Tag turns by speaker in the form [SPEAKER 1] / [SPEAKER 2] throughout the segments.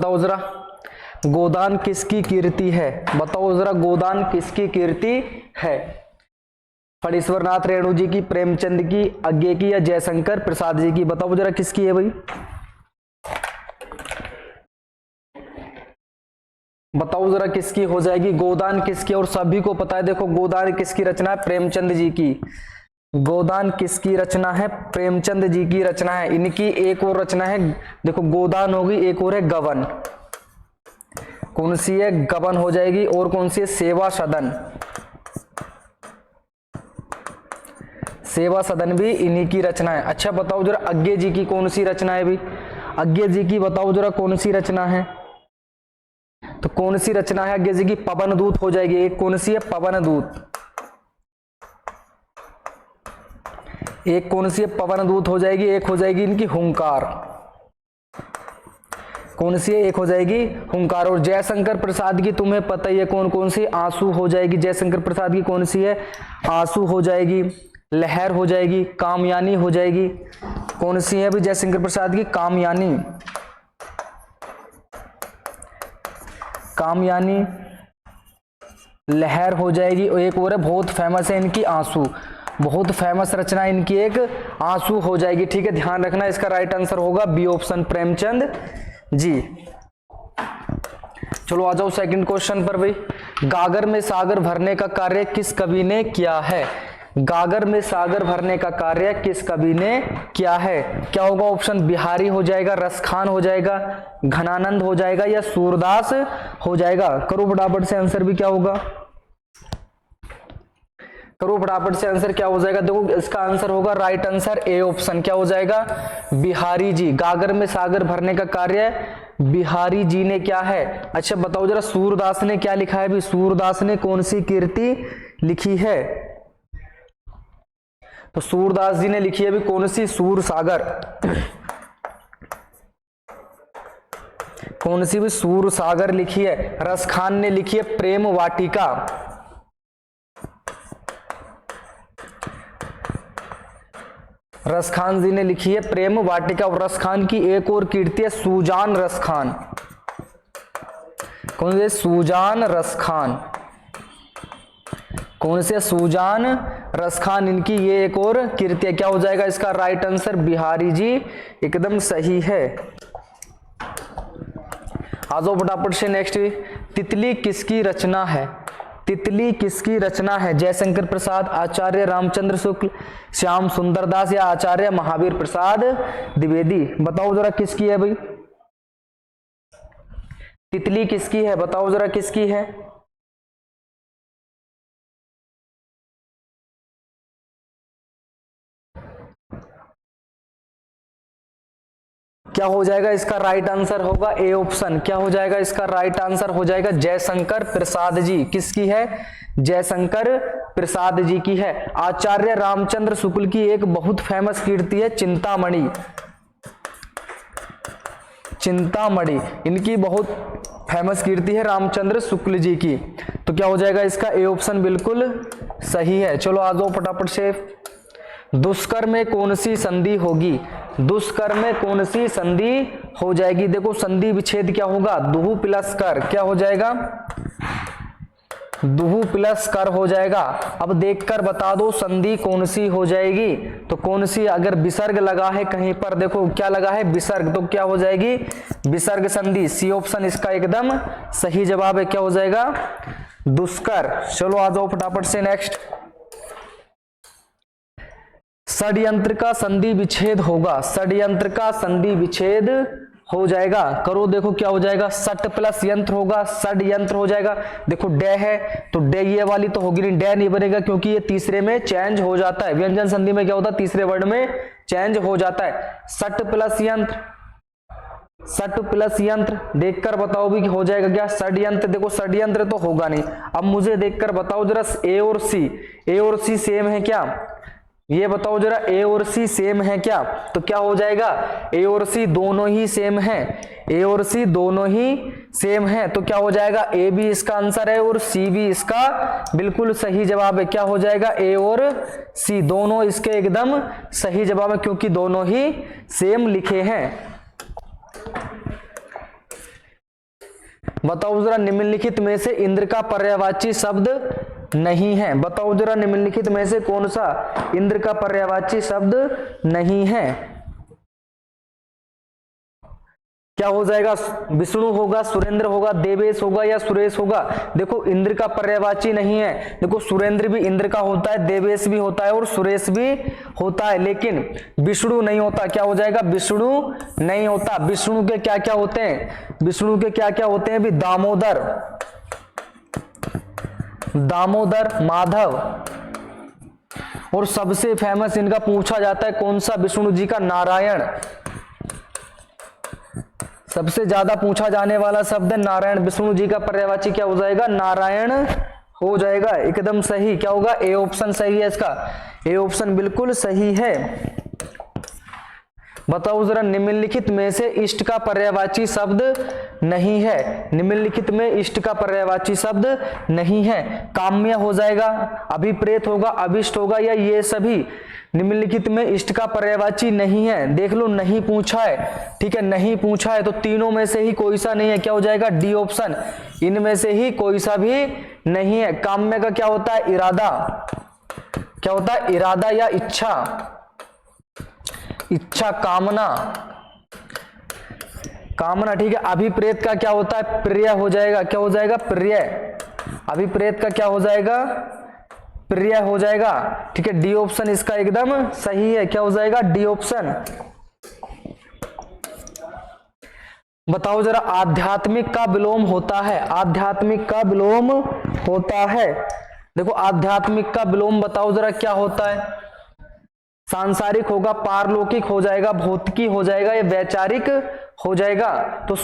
[SPEAKER 1] बताओ जरा, गोदान किसकी कीर्ति है? बताओ जरा, गोदान किसकी कीर्ति है? फणीश्वर नाथ रेणु जी की, प्रेमचंद की, अज्ञे की, या जयशंकर प्रसाद जी की? बताओ जरा किसकी है भाई? बताओ जरा किसकी हो जाएगी? गोदान किसकी? और सभी को पता है, देखो गोदान किसकी रचना है? प्रेमचंद जी की। गोदान किसकी रचना है? प्रेमचंद जी की रचना है। इनकी एक और रचना है, देखो गोदान होगी, एक और है गबन। कौन सी है? गबन हो जाएगी। और कौन सी है? सेवा सदन। सेवा सदन भी इन्हीं की रचना है। अच्छा बताओ जरा, अज्ञे जी की कौन सी रचना है भी? अज्ञे जी की बताओ जरा कौन सी रचना है? तो कौन सी रचना है अज्ञे जी की? पवन दूत हो जाएगी। एक कौन सी है? पवन दूत। एक कौन सी है? पवन दूत हो जाएगी। एक हो जाएगी इनकी हुंकार। कौन सी है? एक हो जाएगी हुंकार। और जयशंकर प्रसाद की तुम्हें पता ही है कौन कौन सी? आंसू हो जाएगी। जयशंकर प्रसाद की कौन सी है? आंसू हो जाएगी, लहर हो जाएगी, कामयानी हो जाएगी। कौन सी है भी जयशंकर प्रसाद की? कामयानी। कामयानी, लहर हो जाएगी। और एक और है, बहुत फेमस है इनकी, आंसू। बहुत फेमस रचना इनकी एक आंसू हो जाएगी। ठीक है, ध्यान रखना, इसका राइट आंसर होगा बी ऑप्शन, प्रेमचंद जी। चलो आ जाओ सेकंड क्वेश्चन पर भाई। गागर में सागर भरने का कार्य किस कवि ने किया है? गागर में सागर भरने का कार्य किस कवि ने किया है? क्या होगा ऑप्शन? बिहारी हो जाएगा, रसखान हो जाएगा, घनानंद हो जाएगा, या सूरदास हो जाएगा? करो फटाफट से आंसर भी क्या होगा? करो फटाफट से आंसर क्या हो जाएगा? देखो इसका आंसर होगा राइट आंसर ए ऑप्शन। क्या हो जाएगा? बिहारी जी। गागर में सागर भरने का कार्य बिहारी जी ने क्या है? अच्छा बताओ जरा, सूरदास ने क्या लिखा है भी? सूरदास ने कौन सी कीर्ति लिखी है? तो सूरदास जी ने लिखी है भी कौन सी? सूर सागर। कौन सी भी? सूर सागर लिखी है। रसखान ने लिखी है प्रेम वाटिका। रसखान जी ने लिखी है प्रेम वाटिका। और रसखान की एक और कीर्ति है सुजान रसखान। कौन से? सुजान रसखान। कौन से? सुजान रसखान। इनकी ये एक और कीर्ति है। क्या हो जाएगा इसका राइट आंसर? बिहारी जी एकदम सही है। आ जाओ फटाफट से नेक्स्ट। तितली किसकी रचना है? तितली किसकी रचना है? जयशंकर प्रसाद, आचार्य रामचंद्र शुक्ल, श्याम सुंदर दास, या आचार्य महावीर प्रसाद द्विवेदी? बताओ जरा किसकी है भाई? तितली किसकी है? बताओ जरा किसकी है? क्या हो जाएगा इसका राइट आंसर? होगा ए ऑप्शन। क्या हो जाएगा इसका राइट आंसर? हो जाएगा जयशंकर प्रसाद जी। किसकी है? जयशंकर प्रसाद जी की है। आचार्य रामचंद्र शुक्ल की एक बहुत फेमस कीर्ति है चिंतामणि। चिंतामणि इनकी बहुत फेमस कीर्ति है रामचंद्र शुक्ल जी की। तो क्या हो जाएगा इसका? ए ऑप्शन बिल्कुल सही है। चलो आ जाओ फटाफट से। दुष्कर में कौन सी संधि होगी? दुष्कर में कौन सी संधि हो जाएगी? देखो संधि विच्छेद क्या होगा? दुहु प्लस कर। क्या हो जाएगा? दुहु प्लस कर हो जाएगा। अब देखकर बता दो संधि कौन सी हो जाएगी। तो कौन सी? अगर विसर्ग लगा है कहीं पर, देखो क्या लगा है? विसर्ग। तो क्या हो जाएगी? विसर्ग संधि। सी ऑप्शन इसका एकदम सही जवाब है। क्या हो जाएगा? दुष्कर। चलो आ जाओ फटाफट से नेक्स्ट। षड्यंत्र का संधि विच्छेद होगा। षड्यंत्र का संधि विच्छेद हो जाएगा। करो देखो क्या हो जाएगा? सट प्लस यंत्र होगा, षड्यंत्र हो जाएगा। देखो डे है तो डे ये वाली तो होगी नहीं, डे नहीं बनेगा क्योंकि ये तीसरे में चेंज हो जाता है। व्यंजन संधि में क्या होता है? तीसरे वर्ड में चेंज हो जाता है। सट प्लस यंत्र, सट प्लस यंत्र देखकर बताओ भी हो जाएगा क्या? षड्यंत्र। देखो षड्यंत्र तो होगा नहीं। अब मुझे देखकर बताओ जरा, ए और सी, ए और सी सेम है क्या? ये बताओ जरा, ए और सी सेम है क्या? तो क्या हो जाएगा? ए और सी दोनों ही सेम है। ए और सी दोनों ही सेम है। तो क्या हो जाएगा? ए भी इसका आंसर है और सी भी इसका बिल्कुल सही जवाब है। क्या हो जाएगा? ए और सी दोनों इसके एकदम सही जवाब है क्योंकि दोनों ही सेम लिखे हैं। बताओ जरा निम्नलिखित में से इंद्र का पर्यायवाची शब्द नहीं है। बताओ जरा निम्नलिखित में से कौन सा इंद्र का पर्यायवाची शब्द नहीं है। क्या हो जाएगा? विष्णु होगा, सुरेंद्र होगा, देवेश होगा या सुरेश होगा। देखो इंद्र का पर्यायवाची नहीं है। देखो सुरेंद्र भी इंद्र का होता है, देवेश भी होता है और सुरेश भी होता है, लेकिन विष्णु नहीं होता। क्या हो जाएगा? विष्णु नहीं होता। विष्णु के क्या क्या होते हैं? विष्णु के क्या क्या होते हैं भी? दामोदर, दामोदर, माधव, और सबसे फेमस इनका पूछा जाता है कौन सा? विष्णु जी का नारायण। सबसे ज्यादा पूछा जाने वाला शब्द नारायण। विष्णु जी का पर्यायवाची क्या हो जाएगा? नारायण हो जाएगा। एकदम सही। क्या होगा? ए ऑप्शन सही है इसका। ए ऑप्शन बिल्कुल सही है। बताओ जरा निम्नलिखित में से इष्ट का पर्यायवाची शब्द नहीं है। निम्नलिखित में इष्ट का पर्यायवाची शब्द नहीं है। काम्य हो जाएगा, अभिप्रेत होगा, अभिष्ट होगा या ये सभी। निम्नलिखित में इष्ट का पर्यायवाची नहीं है। देख लो, नहीं पूछा है, ठीक है, नहीं पूछा है तो तीनों में से ही कोई सा नहीं है। क्या हो जाएगा? D option. इनमें से ही कोई सा भी नहीं है। काम्य का क्या होता है? इरादा। क्या होता है? इरादा या इच्छा। इच्छा, कामना, कामना, ठीक है। अभिप्रेत का क्या होता है? प्रिय हो जाएगा। क्या हो जाएगा? प्रिय। अभिप्रेत का क्या हो जाएगा? प्रिय हो जाएगा, ठीक है। डी ऑप्शन इसका एकदम सही है। क्या हो जाएगा? D option. बताओ जरा आध्यात्मिक का विलोम होता है। आध्यात्मिक का विलोम होता है। देखो आध्यात्मिक का विलोम बताओ जरा क्या होता है? सांसारिक होगा, पारलौकिक हो जाएगा, भौतिकी हो जाएगा या वैचारिक हो जाएगा। तो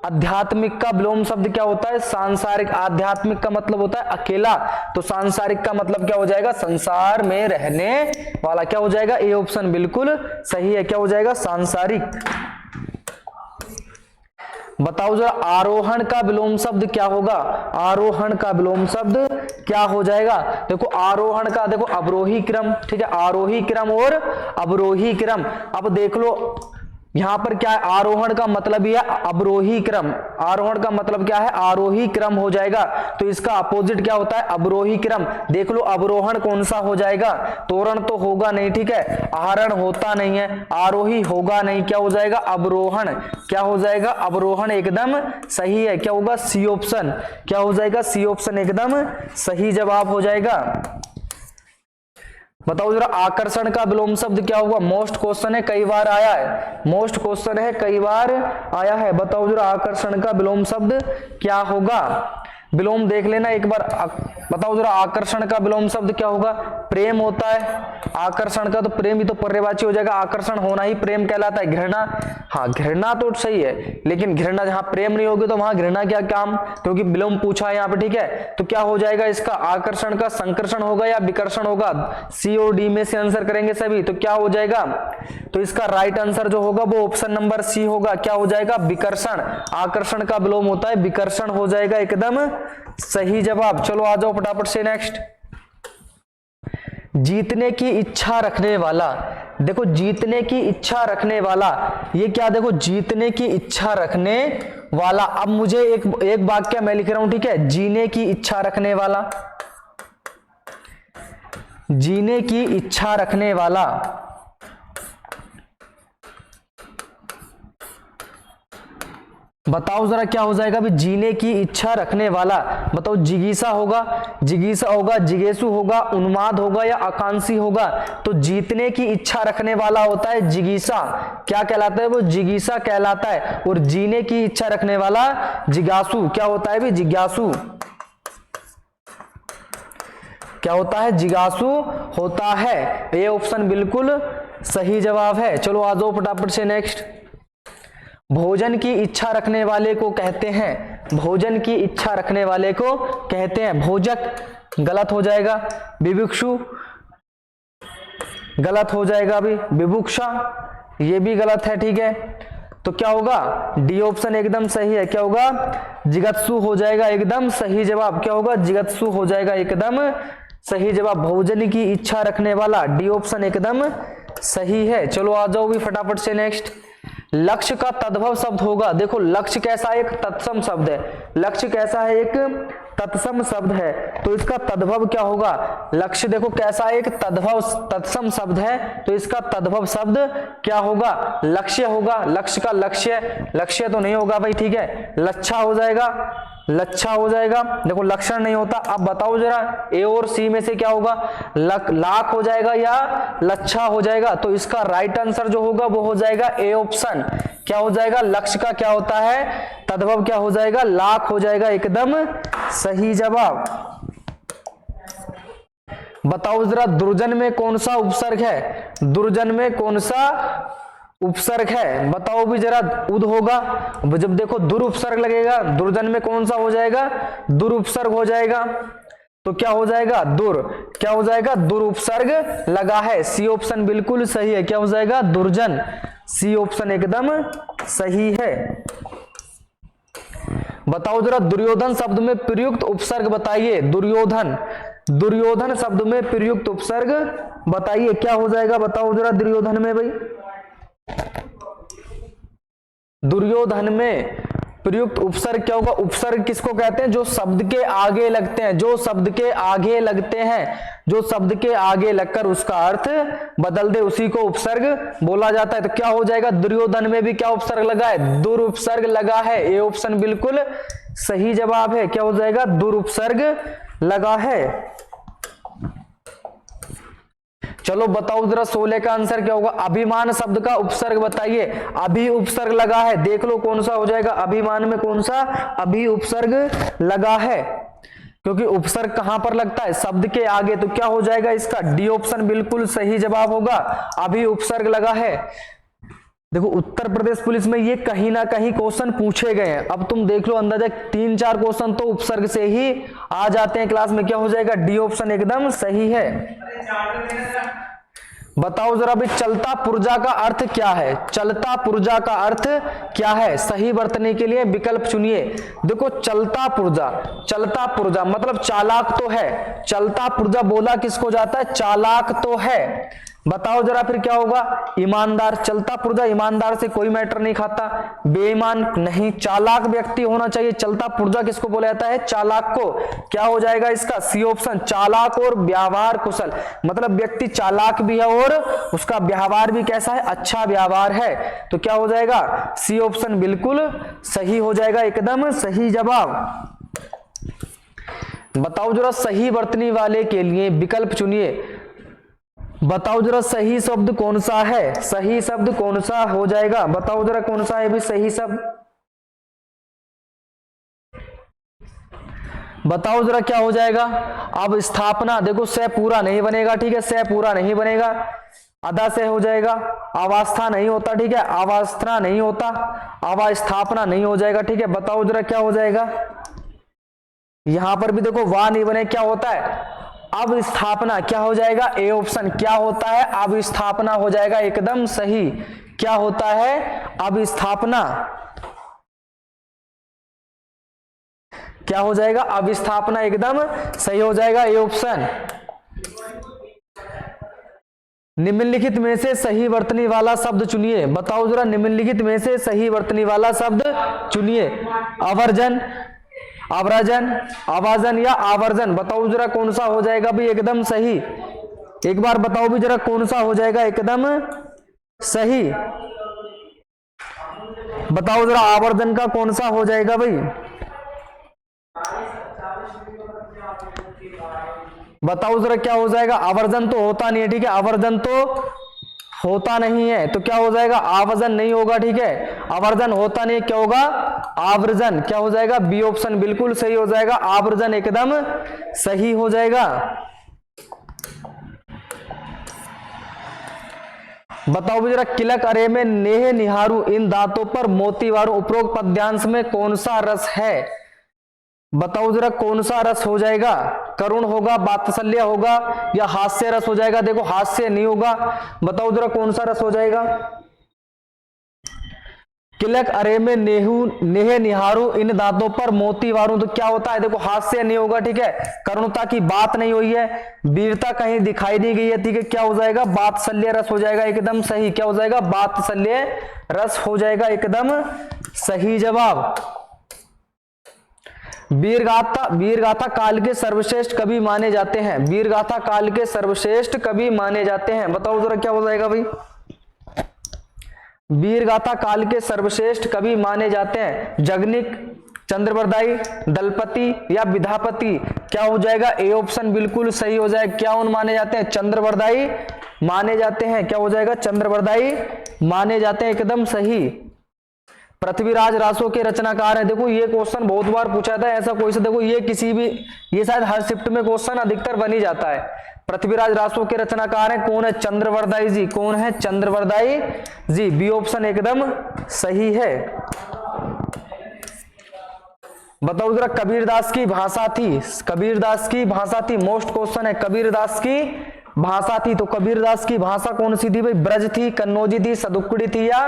[SPEAKER 1] आध्यात्मिक का विलोम शब्द क्या होता है? सांसारिक। आध्यात्मिक का मतलब होता है अकेला, तो सांसारिक का मतलब क्या हो जाएगा? संसार में रहने वाला। क्या हो जाएगा? ए ऑप्शन बिल्कुल सही है। क्या हो जाएगा? सांसारिक। बताओ जरा आरोहण का विलोम शब्द क्या होगा? आरोहण का विलोम शब्द क्या हो जाएगा? देखो आरोहण का, देखो अवरोही क्रम, ठीक है, आरोही क्रम और अवरोही क्रम। अब देख लो यहां पर क्या है? आरोहण का मतलब ही है अवरोही क्रम। आरोहण का मतलब क्या है? आरोही क्रम हो जाएगा। तो इसका अपोजिट क्या होता है? अवरोही क्रम। देख लो अवरोहण कौन सा हो जाएगा? तोरण तो होगा नहीं, ठीक है, आरोहण होता नहीं है, आरोही होगा नहीं। क्या हो जाएगा? अवरोहण। क्या हो जाएगा? अवरोहण एकदम सही है। क्या होगा? C option. क्या हो जाएगा? सी ऑप्शन एकदम सही जवाब हो जाएगा। बताओ जरा आकर्षण का विलोम शब्द क्या होगा? मोस्ट क्वेश्चन है, कई बार आया है। मोस्ट क्वेश्चन है, कई बार आया है। बताओ जरा आकर्षण का विलोम शब्द क्या होगा? विलोम देख लेना एक बार। बताओ जरा आकर्षण का विलोम शब्द क्या होगा? प्रेम होता है। आकर्षण का तो प्रेम ही तो पर्यायवाची हो जाएगा। आकर्षण होना ही प्रेम कहलाता है। घृणा, हाँ घृणा तो सही है, लेकिन घृणा जहां प्रेम नहीं होगी तो वहां घृणा क्या काम? क्योंकि विलोम पूछा है यहाँ पे, ठीक है। तो क्या हो जाएगा इसका? आकर्षण का संकर्षण होगा या विकर्षण होगा? सी और डी में से आंसर करेंगे सभी, तो क्या हो जाएगा? तो इसका राइट आंसर जो होगा वो ऑप्शन नंबर सी होगा। क्या हो जाएगा? विकर्षण। आकर्षण का विलोम होता है विकर्षण हो जाएगा। एकदम सही जवाब। चलो आ जाओ फटाफट से नेक्स्ट। जीतने की इच्छा रखने वाला। देखो जीतने की इच्छा रखने वाला, ये क्या? देखो जीतने की इच्छा रखने वाला। अब मुझे एक वाक्य मैं लिख रहा हूं, ठीक है। जीने की इच्छा रखने वाला, जीने की इच्छा रखने वाला। बताओ जरा क्या हो जाएगा भी? जीने की इच्छा रखने वाला। बताओ जिगीसा होगा, जिगीसा होगा, जिगेसु होगा, उन्माद होगा या आकांक्षी होगा। तो जीतने की इच्छा रखने वाला होता है जिगीसा। क्या कहलाता है वो? जिगीसा कहलाता है। और जीने की इच्छा रखने वाला जिज्ञासु। क्या होता है भी? जिज्ञासु। क्या होता है? जिज्ञासु होता है। ये ऑप्शन बिल्कुल सही जवाब है। चलो आ जाओ फटाफट से नेक्स्ट। भोजन की इच्छा रखने वाले को कहते हैं, भोजन की इच्छा रखने वाले को कहते हैं भोजक। गलत हो जाएगा। विभिक्षु गलत हो जाएगा अभी। विभुक्षा ये भी गलत है, ठीक है। तो क्या होगा? डी ऑप्शन एकदम सही है। क्या होगा? जिगत्सु हो जाएगा एकदम सही जवाब। क्या होगा? जिगत्सु हो जाएगा एकदम सही जवाब। भोजन की इच्छा रखने वाला, डी ऑप्शन एकदम सही है। चलो आ जाओ भी फटाफट से नेक्स्ट। लक्ष्य का तद्भव शब्द होगा। देखो लक्ष्य कैसा एक तत्सम शब्द है, लक्ष्य कैसा है एक तत्सम शब्द है, तो इसका तद्भव क्या होगा, लक्ष्य देखो कैसा एक तद्भव तत्सम शब्द है, तो इसका तद्भव शब्द क्या होगा, लक्ष्य होगा। लक्ष्य का लक्ष्य, लक्ष्य तो नहीं होगा भाई, ठीक है, लच्छा हो जाएगा, लच्छा हो जाएगा। देखो लक्षण नहीं होता। अब बताओ जरा ए और सी में से क्या होगा, लाख हो जाएगा या लच्छा हो जाएगा, तो इसका राइट आंसर जो होगा वो हो जाएगा ए ऑप्शन। क्या हो जाएगा, लक्ष्य का क्या होता है तद्भव, क्या हो जाएगा, लाख हो जाएगा, एकदम सही जवाब। बताओ जरा दुर्जन में कौन सा उपसर्ग है, दुर्जन में कौन सा उपसर्ग है, बताओ भी जरा। उद होगा, जब देखो दुर उपसर्ग लगेगा, दुर्जन में कौन सा हो जाएगा, दुर उपसर्ग हो जाएगा, तो क्या हो जाएगा, दुर, क्या हो जाएगा, दुर उपसर्ग लगा है, सी ऑप्शन बिल्कुल सही है। क्या हो जाएगा, दुर्जन, सी ऑप्शन एकदम सही है। बताओ जरा दुर्योधन शब्द में प्रयुक्त उपसर्ग बताइए, दुर्योधन, दुर्योधन शब्द में प्रयुक्त उपसर्ग बताइए, क्या हो जाएगा, बताओ जरा दुर्योधन में भाई, दुर्योधन में प्रयुक्त उपसर्ग क्या होगा। उपसर्ग किसको कहते हैं, जो शब्द के आगे लगते हैं, जो शब्द के आगे लगते हैं, जो शब्द के आगे लगकर उसका अर्थ बदल दे, उसी को उपसर्ग बोला जाता है। तो क्या हो जाएगा, दुर्योधन में भी क्या उपसर्ग लगा है, दुर उपसर्ग लगा है, ए ऑप्शन बिल्कुल सही जवाब है। क्या हो जाएगा, दुर उपसर्ग लगा है। चलो बताओ जरा 16 का आंसर क्या होगा, अभिमान शब्द का उपसर्ग बताइए, अभी उपसर्ग लगा है, देख लो कौन सा हो जाएगा, अभिमान में कौन सा अभी उपसर्ग लगा है, क्योंकि उपसर्ग कहां पर लगता है, शब्द के आगे, तो क्या हो जाएगा इसका, डी ऑप्शन बिल्कुल सही जवाब होगा, अभी उपसर्ग लगा है। देखो उत्तर प्रदेश पुलिस में ये कहीं ना कहीं क्वेश्चन पूछे गए हैं, अब तुम देख लो अंदाजा 3-4 क्वेश्चन तो उपसर्ग से ही आ जाते हैं क्लास में। क्या हो जाएगा, डी ऑप्शन एकदम सही है। बताओ जरा भी चलता पुर्जा का अर्थ क्या है, चलता पुर्जा का अर्थ क्या है, सही बरतने के लिए विकल्प चुनिए। देखो चलता पुर्जा मतलब चालाक तो है, चलता पुर्जा बोला किसको जाता है, चालाक तो है। बताओ जरा फिर क्या होगा, ईमानदार, चलता पुर्जा ईमानदार से कोई मैटर नहीं खाता, बेईमान नहीं, चालाक व्यक्ति होना चाहिए। चलता पुर्जा किसको बोला जाता है, चालाक को। क्या हो जाएगा इसका, सी ऑप्शन, चालाक और व्यवहार कुशल, मतलब व्यक्ति चालाक भी है और उसका व्यवहार भी कैसा है, अच्छा व्यवहार है, तो क्या हो जाएगा, सी ऑप्शन बिल्कुल सही हो जाएगा, एकदम सही जवाब। बताओ जरा सही बरतने वाले के लिए विकल्प चुनिए। बताओ जरा सही शब्द कौन सा है, सही शब्द कौन सा हो जाएगा, बताओ जरा कौन सा है भी सही शब्द, बताओ जरा क्या हो जाएगा। अब स्थापना, देखो से पूरा नहीं बनेगा, ठीक है, से पूरा नहीं बनेगा, आधा से हो जाएगा, अवस्था नहीं होता, ठीक है, अवस्था नहीं होता, अवस्थापना नहीं हो जाएगा, ठीक है। बताओ जरा क्या हो जाएगा, यहां पर भी देखो वाह नहीं बने, क्या होता है, अब स्थापना, क्या हो जाएगा, ए ऑप्शन, क्या होता है, अब स्थापना हो जाएगा, एकदम सही। क्या होता है, अब स्थापना, क्या हो जाएगा, अब स्थापना एकदम सही हो जाएगा, ए ऑप्शन। निम्नलिखित में से सही वर्तनी वाला शब्द चुनिए। बताओ जरा निम्नलिखित में से सही वर्तनी वाला शब्द चुनिए। आवर्जन, आवर्जन, आवाजन या आवर्जन, बताओ जरा कौन सा हो जाएगा भी एकदम सही, एक बार बताओ भी जरा कौन सा हो जाएगा एकदम सही, बताओ जरा आवर्जन का कौन सा हो जाएगा भाई, बताओ जरा क्या हो जाएगा, आवर्जन तो होता नहीं है, ठीक है, आवर्जन तो होता नहीं है, तो क्या हो जाएगा, आवर्जन नहीं होगा, ठीक है, आवर्जन होता नहीं, क्या होगा, आवर्जन। क्या हो जाएगा, बी ऑप्शन बिल्कुल सही हो जाएगा, आवर्जन एकदम सही हो जाएगा। बताओ भी जरा किलक अरे में नेह निहारू इन दांतों पर मोतीवारू उपरोक्त पद्यांश में कौन सा रस है, बताओ जरा कौन सा रस हो जाएगा, करुण होगा, वात्सल्य होगा या हास्य रस हो जाएगा। देखो हास्य नहीं होगा, बताओ जरा कौन सा रस हो जाएगा, किलक अरे में नेह निहारू इन दांतों पर मोती वारू, तो क्या होता है देखो हास्य नहीं होगा, ठीक है, करुणता की बात नहीं हुई है, वीरता कहीं दिखाई नहीं गई है, ठीक है, क्या हो जाएगा वात्सल्य रस हो जाएगा, एकदम सही, क्या हो जाएगा वात्सल्य रस हो जाएगा, एकदम सही जवाब। वीरगाथा काल के सर्वश्रेष्ठ कवि माने जाते हैं, वीरगाथा काल के सर्वश्रेष्ठ कवि माने जाते हैं, बताओ जरा क्या हो जाएगा भाई, वीरगाथा काल के सर्वश्रेष्ठ कवि माने जाते हैं, जगनिक, चंद्रबरदाई, दलपति या विधापति, क्या हो जाएगा ए ऑप्शन बिल्कुल सही हो जाएगा, क्या उन माने जाते हैं चंद्रबरदाई माने जाते हैं, क्या हो जाएगा चंद्रबरदाई माने जाते हैं, एकदम सही। पृथ्वीराज रासो के रचनाकार है, देखो ये क्वेश्चन बहुत बार पूछा था, ऐसा कोई सा देखो ये किसी भी, ये शायद हर शिफ्ट में क्वेश्चन अधिकतर बन ही जाता है। पृथ्वीराज रासो के रचनाकार है कौन है चंद्रबरदाई जी, कौन है चंद्रबरदाई जी, बी ऑप्शन एकदम सही है। बताओ जरा कबीरदास की भाषा थी, कबीरदास की भाषा थी, मोस्ट क्वेश्चन है, कबीरदास की भाषा थी, तो कबीरदास की भाषा कौन सी थी भाई, ब्रज थी, कन्नौजी थी, सदुक्कड़ी थी या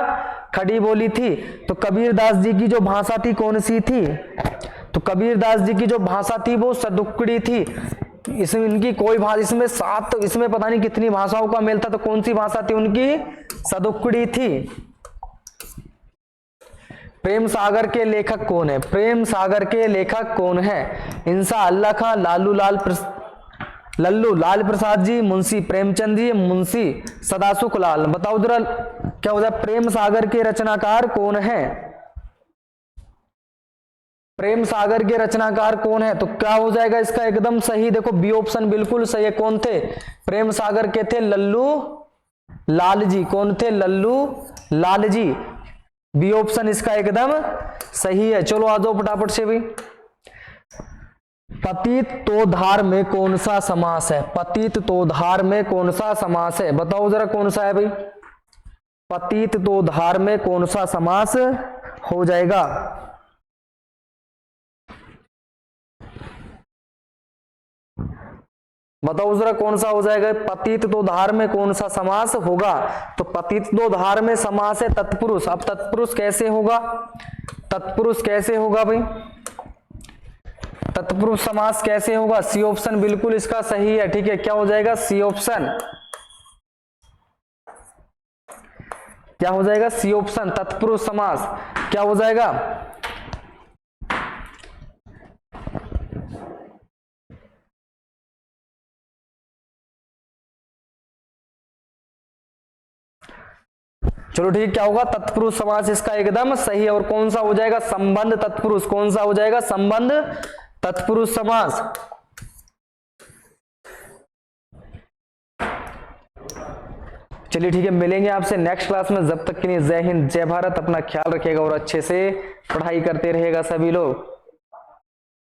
[SPEAKER 1] खड़ी बोली थी, तो कबीरदास जी की जो भाषा थी कौन सी थी, तो कबीरदास जी की जो भाषा थी वो सदुक्कड़ी थी। इसमें इनकी कोई भाषा, इसमें 7, इसमें पता नहीं कितनी भाषाओं का मेल था, तो कौन सी भाषा थी उनकी, सदुक्कड़ी थी। प्रेम सागर के लेखक कौन है, प्रेम सागर के लेखक कौन है, इंसा अल्लाह खां, लल्लू लाल प्रसाद जी, मुंशी प्रेमचंद जी, मुंशी सदासुख लाल, बताओ जरा क्या हो जाए, प्रेम सागर के रचनाकार कौन है, प्रेम सागर के रचनाकार कौन है, तो क्या हो जाएगा इसका एकदम सही, देखो बी ऑप्शन बिल्कुल सही है, कौन थे प्रेम सागर के थे लल्लू लाल जी, कौन थे लल्लू लाल जी, बी ऑप्शन इसका एकदम सही है। चलो आ जाओ फटाफट से भी, पतित तोधार में कौन सा समास है, पतित तोधार में कौन सा समास है, बताओ जरा कौन सा है भाई, पतित तोधार में कौन सा समास हो जाएगा, बताओ जरा कौन सा हो जाएगा, पतित तोधार में कौन सा समास होगा, तो पतित तोधार में समास है तत्पुरुष। अब तत्पुरुष कैसे होगा, तत्पुरुष कैसे होगा भाई, तत्पुरुष समास कैसे होगा, सी ऑप्शन बिल्कुल इसका सही है, ठीक है, क्या हो जाएगा सी ऑप्शन, क्या हो जाएगा सी ऑप्शन, तत्पुरुष समास क्या हो जाएगा, चलो ठीक, क्या होगा तत्पुरुष समास इसका एकदम सही है। और कौन सा हो जाएगा संबंध तत्पुरुष, कौन सा हो जाएगा संबंध तत्पुरुष समास। चलिए ठीक है, मिलेंगे आपसे नेक्स्ट क्लास में, जब तक के लिए जय हिंद जय भारत, अपना ख्याल रखिएगा और अच्छे से पढ़ाई करते रहिएगा सभी लोग।